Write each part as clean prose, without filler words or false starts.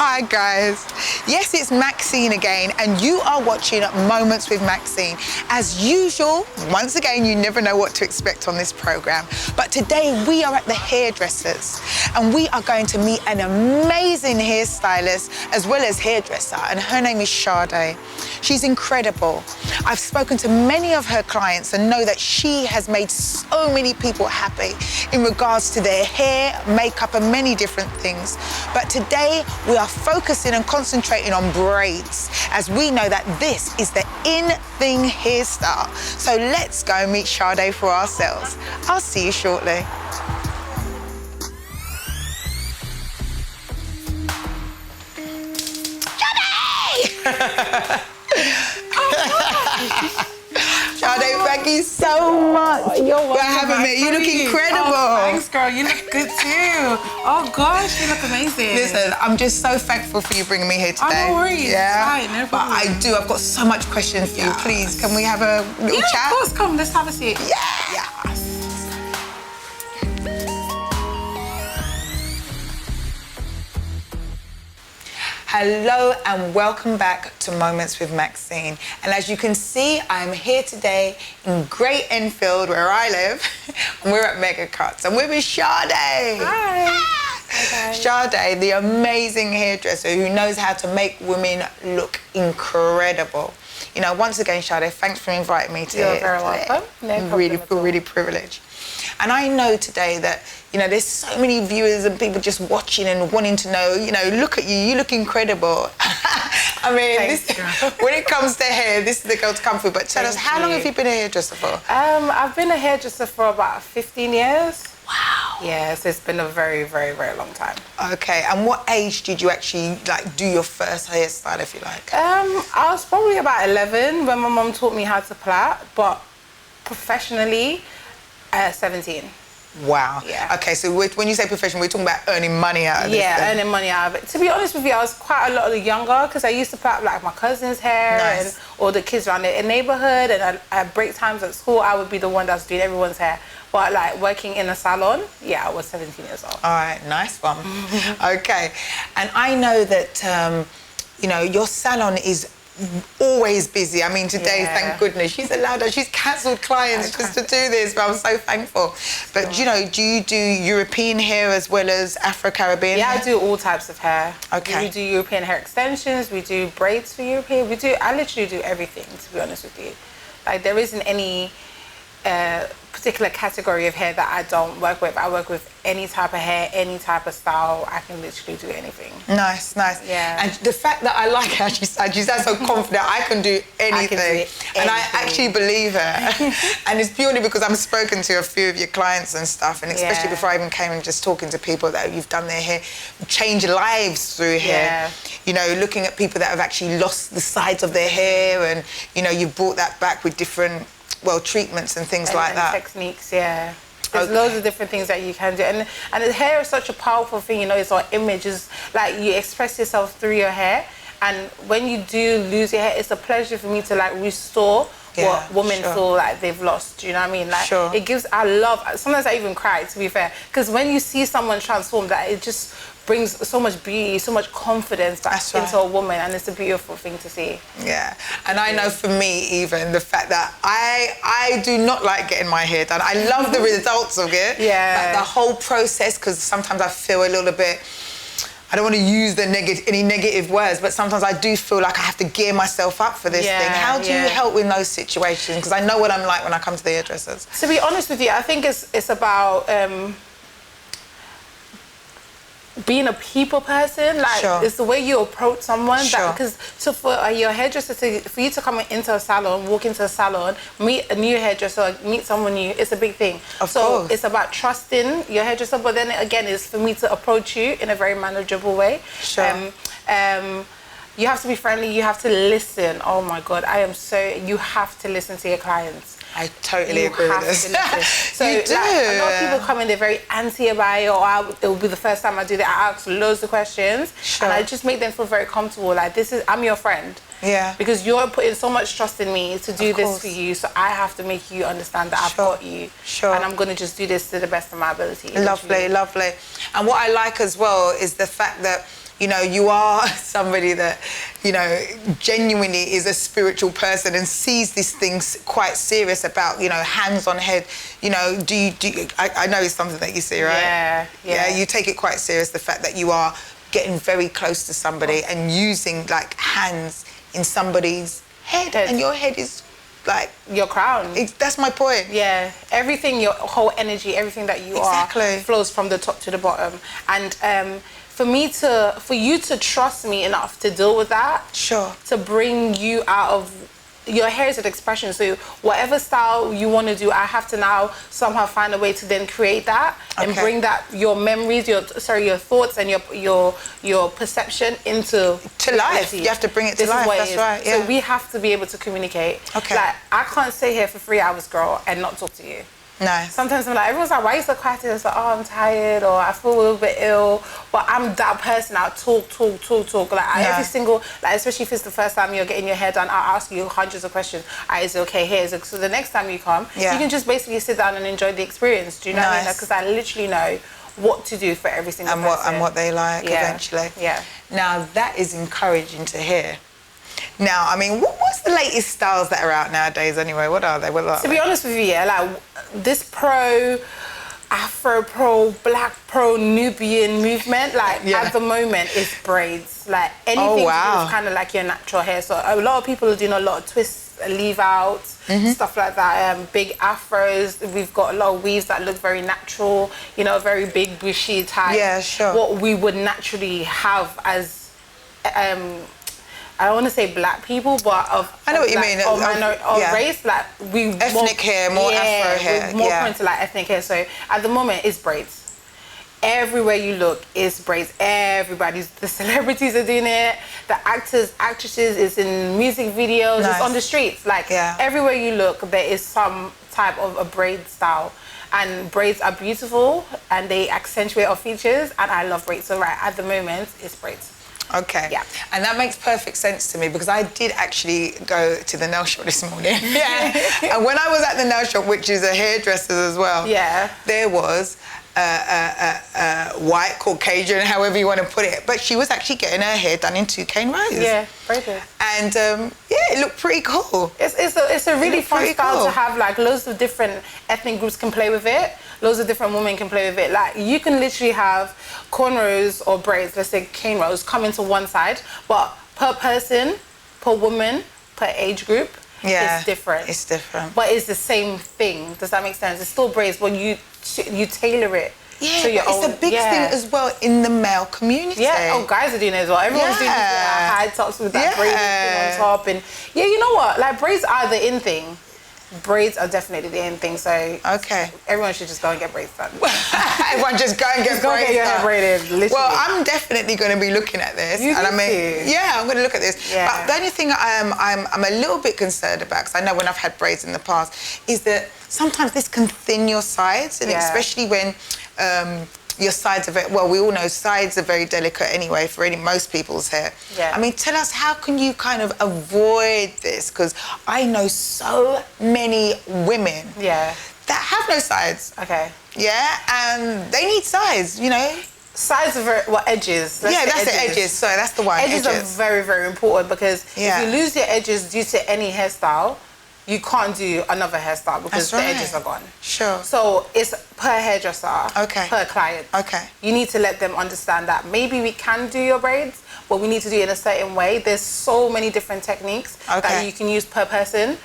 Hi guys. Yes, it's Maxine again, and you are watching Moments with Maxine. As usual, once again, you never know what to expect on this program. But today we are at the Hairdressers, and we are going to meet an amazing hairstylist as well as hairdresser, and her name is Sade. She's incredible. I've spoken to many of her clients and know that she has made so many people happy in regards to their hair, makeup, and many different things. But today we are focusing and concentrating on braids, as we know that this is the in thing hairstyle. So let's go meet Sade for ourselves. I'll see you shortly. Sade! Sade, thank you so much. You're welcome. For having me. You look incredible. Oh, thanks, girl. You look good too. Oh gosh, you look amazing. Listen, I'm just so thankful for you bringing me here today. Oh, no worries. Yeah, Fine, no but problem. I've got so much questions for you. Please, can we have a little chat? Yeah, of course. Come, let's have a seat. Yeah. Hello and welcome back to Moments with Maxine. And as you can see, I'm here today in Great Enfield, where I live, and we're at Mega Cuts, and we're with Sade. Hi. Hi. Sade, the amazing hairdresser who knows how to make women look incredible. You know, once again, Sade, thanks for inviting me to You're very welcome. No problem really, at all. really privileged. And I know today that, you know, there's so many viewers and people just watching and wanting to know, you know, look at you, you look incredible. I mean, when it comes to hair, this is the girl to come through. But tell us, how long have you been a hairdresser for? I've been a hairdresser for about 15 years. Wow. Yeah, so it's been a very, very, very long time. Okay, and what age did you actually, like, do your first hairstyle, if you like? I was probably about 11 when my mum taught me how to plait, but professionally, 17. Wow. Yeah. Okay, so when you say professional, we're talking about earning money out of this. Yeah, thing. earning money out of it. To be honest with you, I was quite a lot younger because I used to plait like my cousin's hair and all the kids around the neighborhood, and at break times at school, I would be the one that's doing everyone's hair. But like working in a salon, yeah, I was 17 years old. All right, nice one. Okay, and I know that, you know, your salon is always busy. I mean, today, thank goodness, she's allowed us, she's cancelled clients just to do this, but I'm so thankful. But, you know, do you do European hair as well as Afro-Caribbean hair? Yeah, I do all types of hair. Okay. We do European hair extensions, we do braids for European, I literally do everything, to be honest with you. Like, there isn't any particular category of hair that I don't work with. I work with any type of hair, any type of style. I can literally do anything. Nice, nice. Yeah. And the fact that I like how she sounds so confident, I can do anything. I can do anything. And I actually believe her. And it's purely because I've spoken to a few of your clients and stuff, and especially before I even came and just talking to people that you've done their hair, changed lives through hair. You know, looking at people that have actually lost the sides of their hair, and, you know, you brought that back with different, well, treatments and things like that. Techniques, yeah. There's loads of different things that you can do. And the hair is such a powerful thing, you know, it's our image. It's like you express yourself through your hair. And when you do lose your hair, it's a pleasure for me to, like, restore what women feel like they've lost. Do you know what I mean? Like, it gives, I love, sometimes I even cry, to be fair. Because when you see someone transform, that it just brings so much beauty, so much confidence back into a woman, and it's a beautiful thing to see. Yeah, and I know for me even, the fact that I do not like getting my hair done. I love the results of it, like the whole process, because sometimes I feel a little bit, I don't want to use any negative words, but sometimes I do feel like I have to gear myself up for this thing. How do you help in those situations? Because I know what I'm like when I come to the hairdressers. To be honest with you, I think it's about being a people person. Like, it's the way you approach someone. Because for your hairdresser, for you to come into a salon, walk into a salon, meet a new hairdresser, meet someone new, it's a big thing. Of course. It's about trusting your hairdresser, but then again, it's for me to approach you in a very manageable way. You have to be friendly, you have to listen. Oh my God, you have to listen to your clients. I totally agree with this. So you do. Like, a lot of people come in, they're very anti about it, or it will be the first time I do that. I ask loads of questions, and I just make them feel very comfortable. Like, I'm your friend. Yeah. Because you're putting so much trust in me to do this for you, so I have to make you understand that I've got you. And I'm going to just do this to the best of my ability. Lovely, lovely. And what I like as well is the fact that you know, you are somebody that, you know, genuinely is a spiritual person and sees these things quite serious about, you know, hands on head. You know, I know it's something that you see, right? Yeah, you take it quite serious, the fact that you are getting very close to somebody and using like hands in somebody's head. And your head is like your crown. That's my point. Yeah, everything, your whole energy, everything that you are flows from the top to the bottom. And for you to trust me enough to deal with that, to bring you out of your hair is an expression, so whatever style you want to do, I have to now somehow find a way to then create that and bring that, your memories, your thoughts and your perception into life. You have to bring it to life. That's right. Yeah. So we have to be able to communicate. Okay. Like, I can't stay here for 3 hours, girl, and not talk to you. No. Sometimes I'm like, everyone's like, why are you so quiet? It's like, oh, I'm tired, or I feel a little bit ill. But I'm that person. I'll talk. Like, every single, like, especially if it's the first time you're getting your hair done, I'll ask you hundreds of questions. Is it okay here? So the next time you come, you can just basically sit down and enjoy the experience. Do you know what I mean? Because I literally know what to do for every single person. And what they like eventually. Yeah. Now, that is encouraging to hear. Now, I mean, what's the latest styles that are out nowadays anyway? What are they? To be honest with you, like this Afro Pro, Black Pro, Nubian movement, like at the moment is braids. Like anything is kind of like your natural hair. So a lot of people are doing a lot of twists, leave outs, stuff like that. Big afros. We've got a lot of weaves that look very natural, you know, very big, bushy type. Yeah, sure. What we would naturally have as I don't want to say black people, but I know what you mean. Race, like we ethnic hair, more Afro hair. We're more into like ethnic hair. So at the moment, it's braids. Everywhere you look, it's braids. The celebrities are doing it. The actors, actresses, it's in music videos. It's on the streets. Like everywhere you look, there is some type of a braid style. And braids are beautiful, and they accentuate our features. And I love braids. So at the moment, it's braids. Okay. Yeah. And that makes perfect sense to me because I did actually go to the nail shop this morning. And when I was at the nail shop, which is a hairdresser's as well, there was white Caucasian, however you want to put it, but she was actually getting her hair done in 2 cane rows. Yeah, very good. And it looked pretty cool. It's a really fun style to have. Like loads of different ethnic groups can play with it. Loads of different women can play with it. Like you can literally have cornrows or braids, let's say cane rows, come into one side, but per person, per woman, per age group, it's different. It's different. But it's the same thing. Does that make sense? It's still braids, but you tailor it. Yeah, but it's a big thing as well in the male community. Yeah, guys are doing it as well. Everyone's doing high tops with that braiding thing on top. And you know what? Like braids are the in thing. Braids are definitely the in thing, so everyone should just go and get braids done. Everyone just go and get braids done. Get your hair braided, literally. Well, I'm definitely going to be looking at this. I'm going to look at this. Yeah. But the only thing I'm a little bit concerned about, because I know when I've had braids in the past, is that sometimes this can thin your sides, and especially when your sides are we all know sides are very delicate anyway for most people's hair. I mean, tell us, how can you kind of avoid this? Because I know so many women that have no sides. And they need sides, you know. Sides are edges. That's the edges. Sorry, that's the one. Edges are very, very important because if you lose your edges due to any hairstyle, you can't do another hairstyle because the edges are gone. Sure. So it's per hairdresser, per client. You need to let them understand that maybe we can do your braids, but we need to do it in a certain way. There's so many different techniques that you can use per person.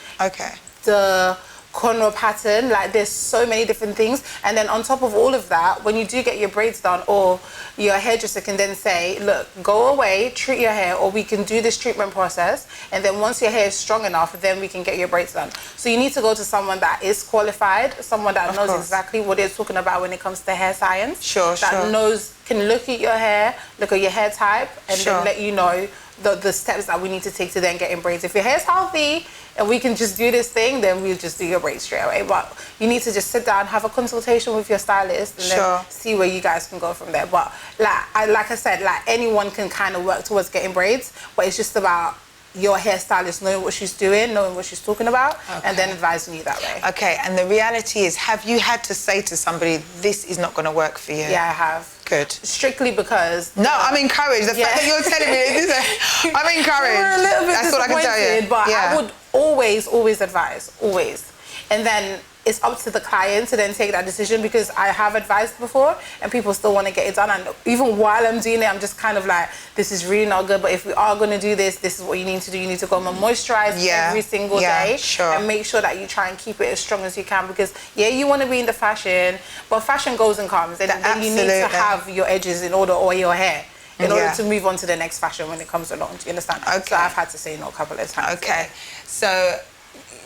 The cornrow pattern, like there's so many different things. And then on top of all of that, when you do get your braids done, or your hairdresser can then say, look, go away, treat your hair, or we can do this treatment process, and then once your hair is strong enough, then we can get your braids done. So you need to go to someone that is qualified, someone that knows exactly what they're talking about when it comes to hair science. That knows, can look at your hair, look at your hair type, and then let you know the steps that we need to take to then get in braids. If your hair's healthy and we can just do this thing, then we'll just do your braids straight away. But you need to just sit down, have a consultation with your stylist, and then see where you guys can go from there. But like I said, like anyone can kind of work towards getting braids, but it's just about your hairstylist knowing what she's doing, knowing what she's talking about, and then advising you that way. Okay, and the reality is, have you had to say to somebody, this is not going to work for you? Yeah, I have. Good. Strictly because... No, I'm encouraged. The fact that you're telling me, I'm encouraged. We're a little bit That's all I can tell you. But I would always advise, always. And then it's up to the client to then take that decision, because I have advised before and people still want to get it done. And even while I'm doing it, I'm just kind of like, this is really not good. But if we are going to do this, this is what you need to do. You need to go and moisturize every single day. Sure. And make sure that you try and keep it as strong as you can, because you want to be in the fashion, but fashion goes and comes. And then you need to have your edges in order, or your hair, in order to move on to the next fashion when it comes along. Do you understand? Okay. So I've had to say no a couple of times. Okay. So,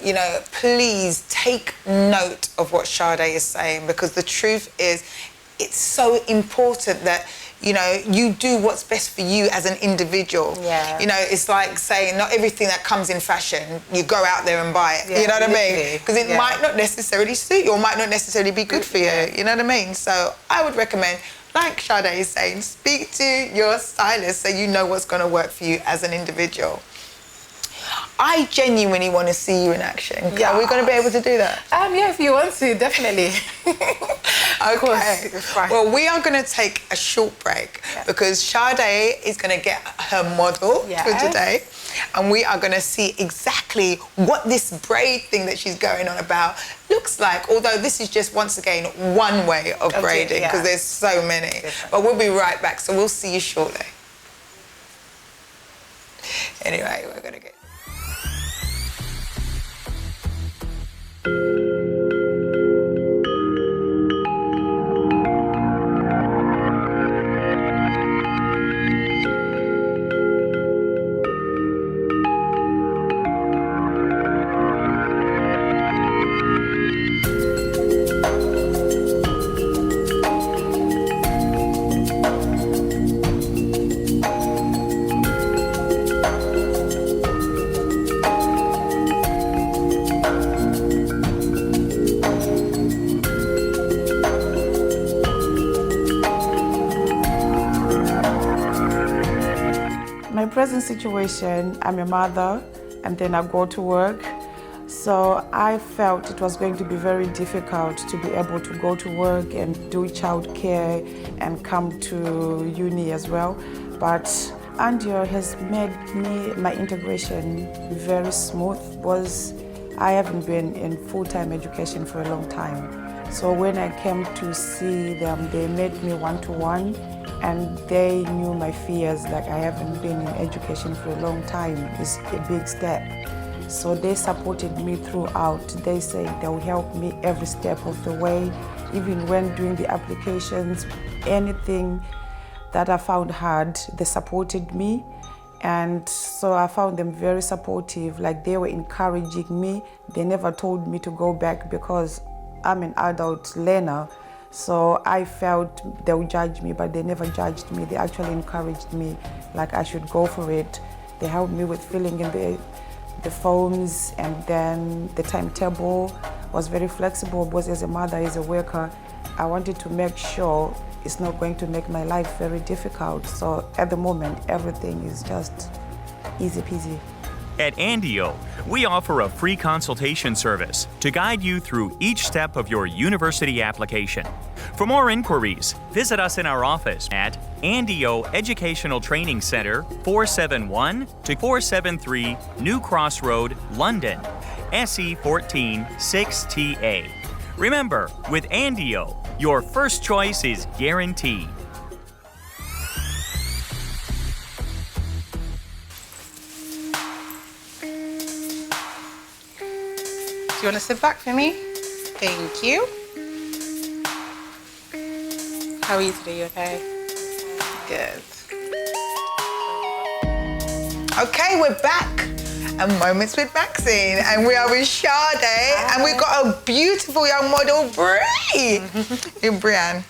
you know, please take note of what Sade is saying, because the truth is, it's so important that, you know, you do what's best for you as an individual. Yeah. You know, it's like saying not everything that comes in fashion, you go out there and buy it. Yeah, you know what I mean? Because it might not necessarily suit you, or might not necessarily be good for you. You know what I mean? So I would recommend, like Sade is saying, speak to your stylist so you know what's going to work for you as an individual. I genuinely want to see you in action. Yeah. Are we going to be able to do that? Yeah, if you want to, definitely. Okay. Well, we are going to take a short break because Sade is going to get her model for today, and we are going to see exactly what this braid thing that she's going on about looks like, although this is just, once again, one way of braiding, because there's so many. But we'll be right back, so we'll see you shortly. Anyway, we're going to get... My present situation, I'm a mother and then I go to work. So I felt it was going to be very difficult to be able to go to work and do childcare and come to uni as well. But Andio has made my integration very smooth, because I haven't been in full-time education for a long time. So when I came to see them, they made me one-to-one, and they knew my fears, like I haven't been in education for a long time. It's a big step. So they supported me throughout. They said they will help me every step of the way, even when doing the applications, anything that I found hard, they supported me. And so I found them very supportive, like they were encouraging me. They never told me to go back because I'm an adult learner. So I felt they would judge me, but they never judged me. They actually encouraged me, like I should go for it. They helped me with filling in the forms, and then the timetable was very flexible, because as a mother, as a worker, I wanted to make sure it's not going to make my life very difficult. So at the moment, everything is just easy peasy. At Andio, we offer a free consultation service to guide you through each step of your university application. For more inquiries, visit us in our office at Andio Educational Training Center, 471 to 473 New Cross Road, London, SE14 6TA. Remember, with Andio, your first choice is guaranteed. Do you want to sit back for me? Thank you. How are you today? You okay? Good. Okay, we're back. And Moments with Maxine. And we are with Sade. And we've got a beautiful young model, Bree. You're Brianne.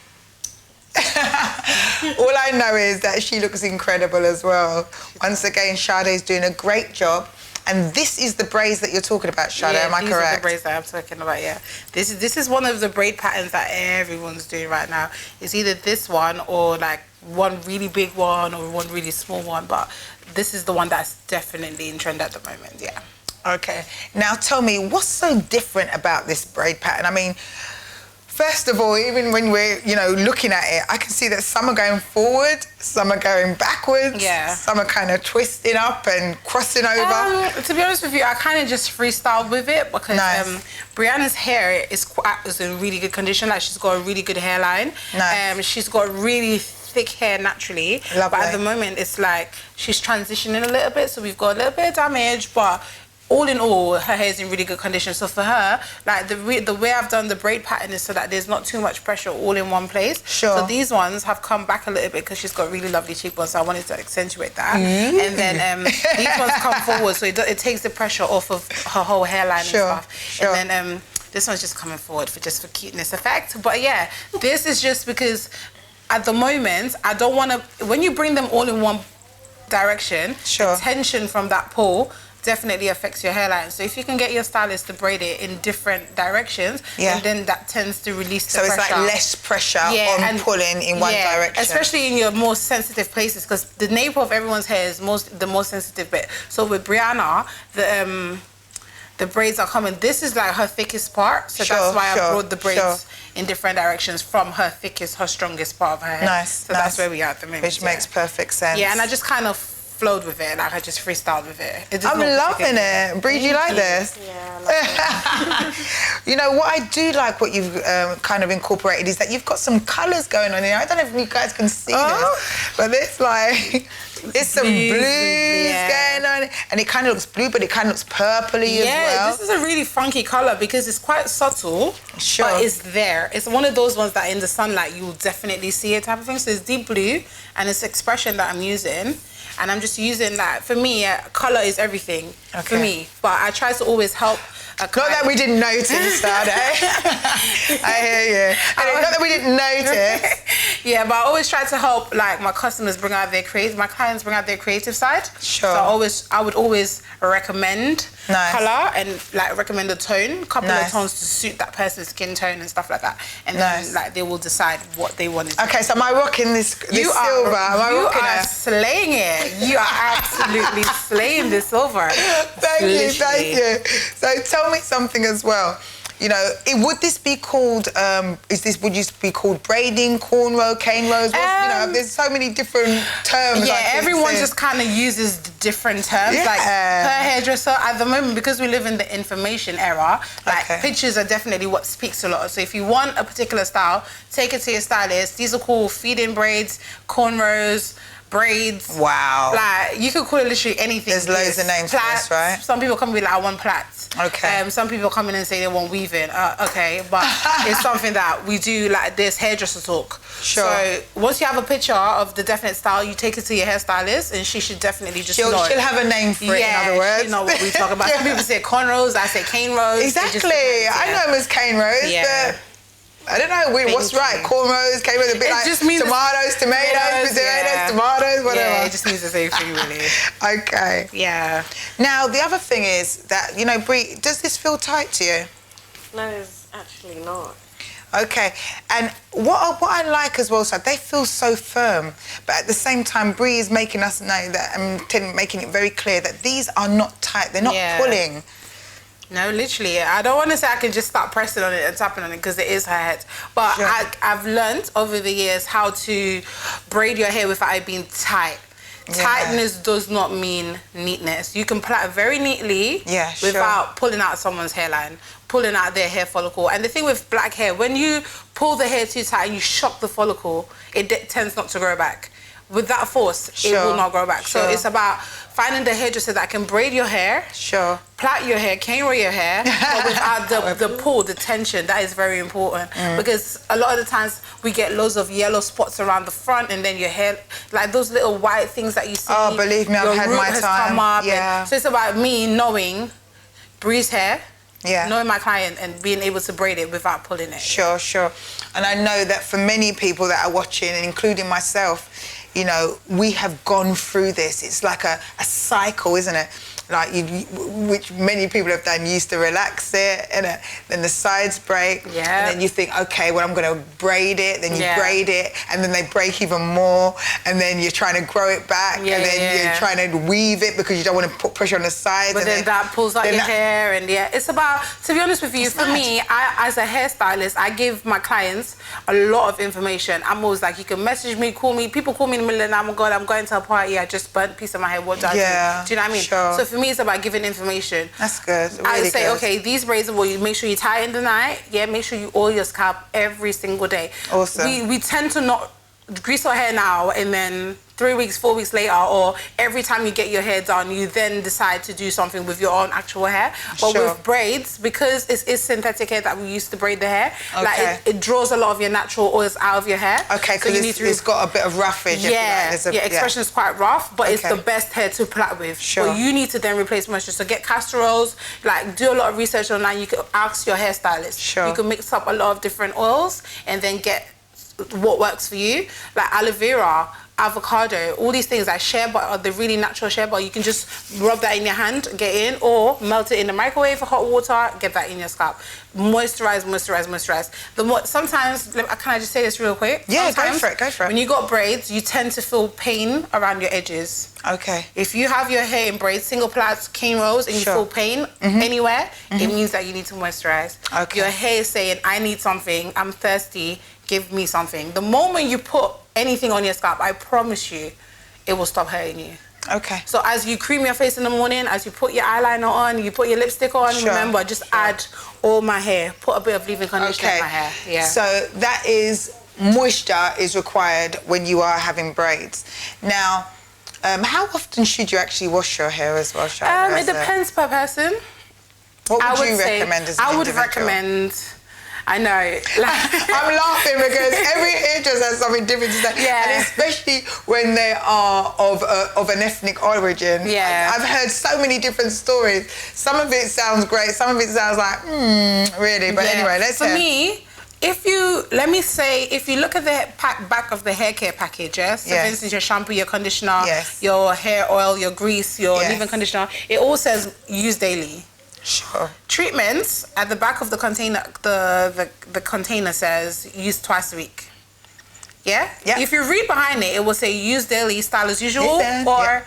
All I know is that she looks incredible as well. Once again, Sade is doing a great job. And this is the braids that you're talking about, Shada, Yeah, am I these correct? are the braids that I'm talking about, yeah. This is one of the braid patterns that everyone's doing right now. It's either this one or like one really big one or one really small one, but this is the one that's definitely in trend at the moment, yeah. Okay. Now tell me, what's so different about this braid pattern? I mean, first of all, even when we're, looking at it, I can see that some are going forward, some are going backwards, some are kind of twisting up and crossing over. To be honest with you, I kind of just freestyled with it because Brianna's hair is in really good condition. Like, she's got a really good hairline. She's got really thick hair naturally. Lovely. But at the moment, it's like she's transitioning a little bit, so we've got a little bit of damage, but all in all, her hair is in really good condition. So for her, like the way I've done the braid pattern is so that there's not too much pressure all in one place. Sure. So these ones have come back a little bit because she's got really lovely cheekbones, so I wanted to accentuate that. And then these ones come forward, so it takes the pressure off of her whole hairline and stuff. Sure. And then this one's just coming forward for cuteness effect. But yeah, this is just because at the moment, I don't want to, when you bring them all in one direction, the tension from that pull definitely affects your hairline. So if you can get your stylist to braid it in different directions, and then that tends to release the pressure. So it's like less pressure on pulling in one direction. Especially in your more sensitive places, because the nape of everyone's hair is the most sensitive bit. So with Brianna, the braids are coming. This is like her thickest part, so that's why I brought the braids in different directions from her strongest part of her hair. So that's where we are at the moment. Which makes perfect sense. Yeah, and I just kind of flowed with it, like I just freestyled with it. I'm loving it. Bree, do you like this? Yeah, I like it. What I do like what you've kind of incorporated is that you've got some colours going on here. I don't know if you guys can see this, but it's like, it's some blues going on. And it kind of looks blue, but it kind of looks purpley as well. Yeah, this is a really funky colour because it's quite subtle, but it's there. It's one of those ones that in the sunlight you will definitely see it type of thing. So it's deep blue, and it's expression that I'm using. And I'm just using that. For me, colour is everything for me. But I try to always help a client. Not that we didn't notice, Sade. I hear you. Not that we didn't notice. Yeah, but I always try to help like my customers bring out their my clients bring out their creative side. Sure. So I would always recommend colour and like recommend a tone, couple of tones to suit that person's skin tone and stuff like that. And then like they will decide what they want to do. Okay, so am I rocking this silver? You are slaying it. You are absolutely slaying this silver. Thank you. So tell me something as well. Would this be called, would you be called braiding, cornrow, cane rows? There's so many different terms. Yeah, everyone just kind of uses different terms. Yeah. Like per hairdresser, at the moment, because we live in the information era, like pictures are definitely what speaks a lot. So if you want a particular style, take it to your stylist. These are called feed-in braids, cornrows, braids. Wow. Like, you could call it literally anything. There's loads of names for this, right? Some people come and be like, I want plaits. Okay. Some people come in and say they want weaving. Okay, but it's something that we do, like this hairdresser talk. Sure. So once you have a picture of the definite style, you take it to your hairstylist, and she should definitely just know. She'll have a name for it, in other words. You know what we talk about. Some people say cornrows, I say cane rows. Exactly. I know them as cane rows, but I don't know what's right. Cornrows, cane rows, a bit like just means tomatoes, tomatoes, whatever. Yeah, it just means the same thing, really. Okay. Yeah. Now, the other thing is that, Bree, does this feel tight to you? No, it's actually not. Okay, and what I like as well, so they feel so firm, but at the same time, Bree is making us know that, and making it very clear that these are not tight, they're not pulling. No, literally. I don't want to say I can just start pressing on it and tapping on it because it is her head. But I've learned over the years how to braid your hair without it being tight. Tightness does not mean neatness. You can plait very neatly without pulling out someone's hairline, pulling out their hair follicle. And the thing with black hair, when you pull the hair too tight and you shock the follicle, it tends not to grow back. With that force, it will not grow back. So it's about finding the hairdresser that can braid your hair, plait your hair, cane row your hair, but without the pull, the tension. That is very important because a lot of the times we get loads of yellow spots around the front, and then your hair, like those little white things that you see. Oh, believe me, I've had my time. Come up so it's about me knowing Bree's hair, knowing my client, and being able to braid it without pulling it. Sure. And I know that for many people that are watching, and including myself, we have gone through this. It's like a cycle, isn't it? like which many people have done. You used to relax it, and then the sides break, and then you think, okay, well, I'm going to braid it. Then you braid it, and then they break even more, and then you're trying to grow it back, and then you're trying to weave it because you don't want to put pressure on the sides. But then that pulls out your hair, and it's about. To be honest with you, for me, as a hairstylist, I give my clients a lot of information. I'm always like, you can message me, call me. People call me in the middle of the night. Oh my God, I'm going to a party. I just burnt a piece of my hair. What do I do? Do you know what I mean? Sure. So for me, it's about giving information. That's good. Really I would say, good. okay, these braids, well, you make sure you tie it in the night. Yeah, make sure you oil your scalp every single day. Awesome. We tend to not grease our hair now and then 3 weeks, 4 weeks later, or every time you get your hair done, you then decide to do something with your own actual hair. But with braids, because it's synthetic hair that we use to braid the hair, like it draws a lot of your natural oils out of your hair. Okay, because it's got a bit of roughage. Expression is quite rough, but it's the best hair to plait with. Sure. But you need to then replace moisture. So get castor oils, like do a lot of research online. You can ask your hairstylist. Sure. You can mix up a lot of different oils and then get what works for you. Like aloe vera, avocado, all these things like shea butter, the really natural shea butter, you can just rub that in your hand, get in, or melt it in the microwave for hot water, get that in your scalp. Moisturize, moisturize, moisturize. Sometimes, can I just say this real quick? Yeah, sometimes, go for it. When you got braids, you tend to feel pain around your edges. Okay. If you have your hair in braids, single plaits, cane rolls, and you feel pain anywhere, it means that you need to moisturize. Okay. Your hair is saying, I need something, I'm thirsty, give me something. The moment you put anything on your scalp, I promise you, it will stop hurting you. Okay. So as you cream your face in the morning, as you put your eyeliner on, you put your lipstick on, remember, just add all my hair, put a bit of leave-in conditioner in my hair. Yeah. So that is, moisture is required when you are having braids. Now, how often should you actually wash your hair as well, Shada? It depends per person. What would you recommend as an I would individual? recommend... I know. I'm laughing because every hairdresser has something different to say. And especially when they are of an ethnic origin. I've heard so many different stories. Some of it sounds great, some of it sounds like, really. But anyway, let's For me, if you look at the back of the hair care package, so for instance, your shampoo, your conditioner, your hair oil, your grease, your leave-in conditioner, it all says use daily. Sure. Treatments at the back of the container, the container says use twice a week. Yeah? If you read behind it, it will say use daily, style as usual, or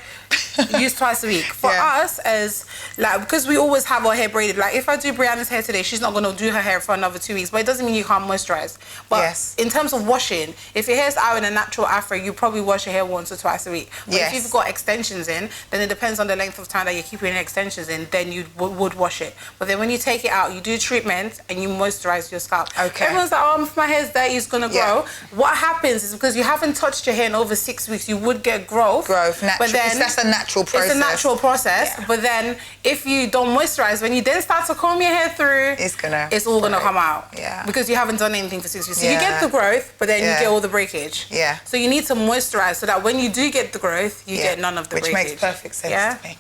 use twice a week. For us, as like, because we always have our hair braided, like if I do Brianna's hair today, she's not going to do her hair for another 2 weeks, but it doesn't mean you can't moisturize. But in terms of washing, if your hair's out in a natural afro, you probably wash your hair once or twice a week. But if you've got extensions in, then it depends on the length of time that you're keeping your extensions in, then you would wash it. But then when you take it out, you do treatment and you moisturize your scalp. Everyone's like, oh, if my hair's dirty, it's going to grow. What happens is because you haven't touched your hair in over 6 weeks, you would get growth. Natural. But then that's a natural process. It's a natural process. But then if you don't moisturize, when you then start to comb your hair through, it's all gonna come out. Because you haven't done anything for 6 weeks. So you get the growth, but then you get all the breakage. So you need to moisturize so that when you do get the growth, you get none of the breakage. Which makes perfect sense to me.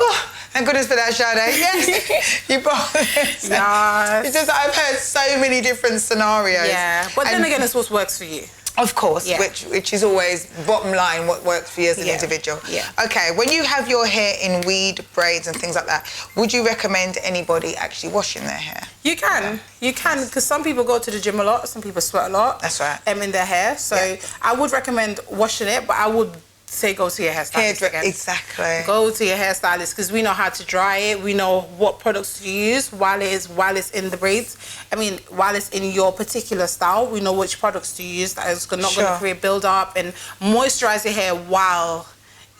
Oh, thank goodness for that, Sade. Yes, you brought this. It's just I've heard so many different scenarios. But then again, it's what works for you. Of course, which is always bottom line what works for you as an individual. Okay, when you have your hair in weed, braids and things like that, would you recommend anybody actually washing their hair? You can. You can, because some people go to the gym a lot, some people sweat a lot. That's right. In their hair. So I would recommend washing it, but I would say go to your hairstylist again. Exactly. Go to your hairstylist because we know how to dry it. We know what products to use while it's in the braids. I mean, while it's in your particular style, we know which products to use that is not going to create build-up and moisturize your hair while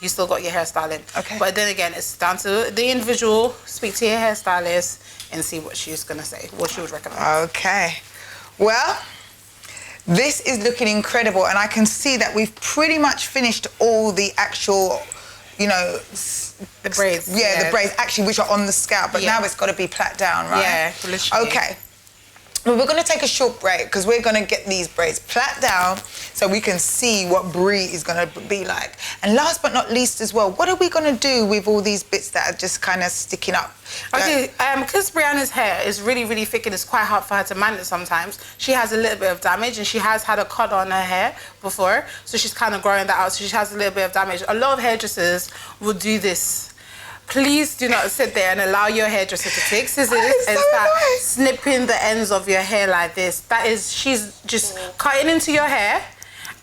you still got your hairstyle in. But then again, it's down to the individual. Speak to your hairstylist and see what she's going to say, what she would recommend. Okay. Well, this is looking incredible, and I can see that we've pretty much finished all the actual, you know, the braids. The braids actually, which are on the scalp, but now it's got to be plait down, right? Yeah, literally. Okay. Well, we're going to take a short break because we're going to get these braids plait down so we can see what brie is going to be like. And last but not least as well, what are we going to do with all these bits that are just kind of sticking up? Okay, because Brianna's hair is really, really thick and it's quite hard for her to manage sometimes, she has a little bit of damage and she has had a cut on her hair before, so she's kind of growing that out, so she has a little bit of damage. A lot of hairdressers will do this. please do not sit there and allow your hairdresser to take scissors and so start annoying. snipping the ends of your hair like this. She's just cutting into your hair.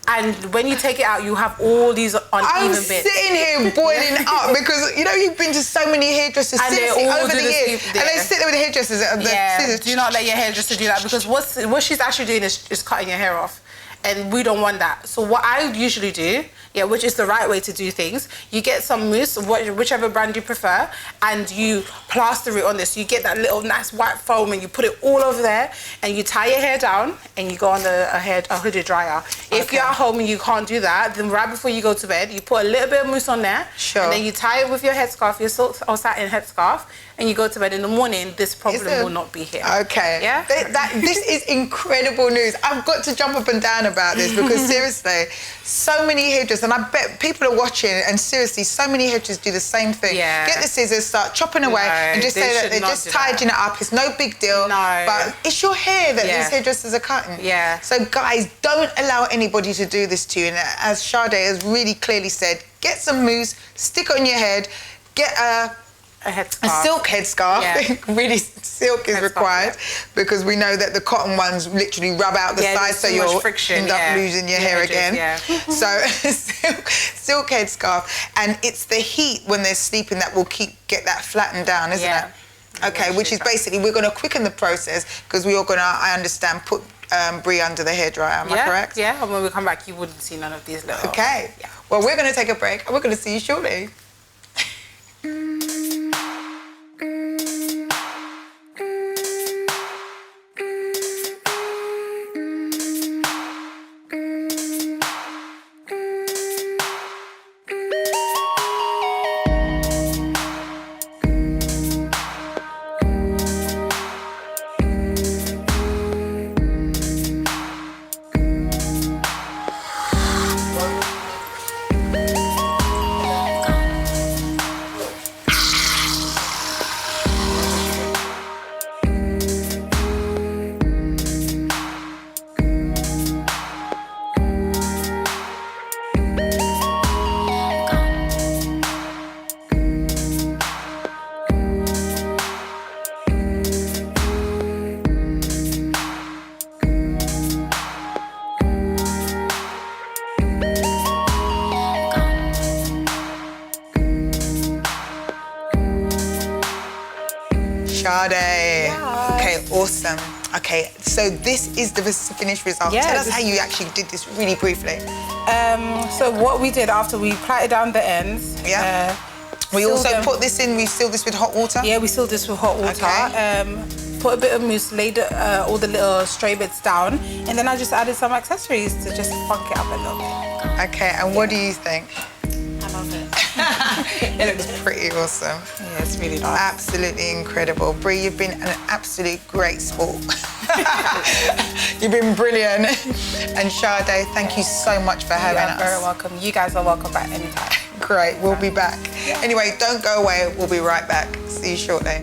And when you take it out, you have all these I'm uneven bits. sitting here boiling up because, you know, you've been to so many hairdressers And they seriously all over do the the years. sweep And they there. sit there with the hairdressers and the scissors. Do not let your hairdresser do that, because what she's actually doing is cutting your hair off. And we don't want that. So what I usually do, which is the right way to do things, you get some mousse, whichever brand you prefer, and you plaster it on this. So you get that little nice white foam and you put it all over there, and you tie your hair down and you go on a hooded dryer. If you're at home and you can't do that, then right before you go to bed, you put a little bit of mousse on there, and then you tie it with your headscarf, your silk or satin headscarf, and you go to bed. In the morning, this problem will not be here. Okay. Yeah? This is incredible news. I've got to jump up and down about this because seriously, so many hairdressers, and I bet people are watching, and seriously, so many hairdressers do the same thing. Yeah. Get the scissors, start chopping away, and just say that they're just tidying it up. It's no big deal. No. But it's your hair that these hairdressers are cutting. Yeah. So guys, don't allow anybody to do this to you. And as Sade has really clearly said, get some mousse, stick it on your head, get a silk headscarf. Really, silk is required because we know that the cotton ones literally rub out the sides, so you'll end up losing your hair again. So silk headscarf, and it's the heat when they're sleeping that will get that flattened down, isn't it? Okay, which is basically we're going to quicken the process because we are going to, I understand, put Brie under the hairdryer. Am I correct? Yeah. And when we come back, you wouldn't see none of these little. Okay. Yeah. Well, we're going to take a break and we're going to see you shortly. Sade. Okay, awesome. Okay, so this is the finished result. Tell us how you actually did this really briefly. So what we did after we plaited down the ends. We also put this in, we sealed this with hot water? Yeah, we sealed this with hot water. Okay. Put a bit of mousse, laid all the little stray bits down, and then I just added some accessories to just funk it up a little bit. Okay, and what do you think? I love it. It looks pretty awesome. Yeah, it's really nice. Absolutely incredible. Brie, you've been an absolute great sport. You've been brilliant. And Sade, thank you so much for having us. You're very welcome. You guys are welcome back anytime. Great, we'll be back. Anyway, don't go away. We'll be right back. See you shortly.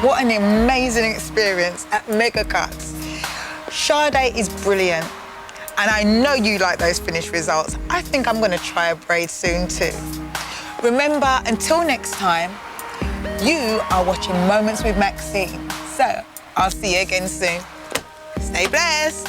What an amazing experience at Mega Cuts. Sade is brilliant, and I know you like those finished results. I think I'm going to try a braid soon too. Remember, until next time, you are watching Moments with Maxine. So, I'll see you again soon. Stay blessed.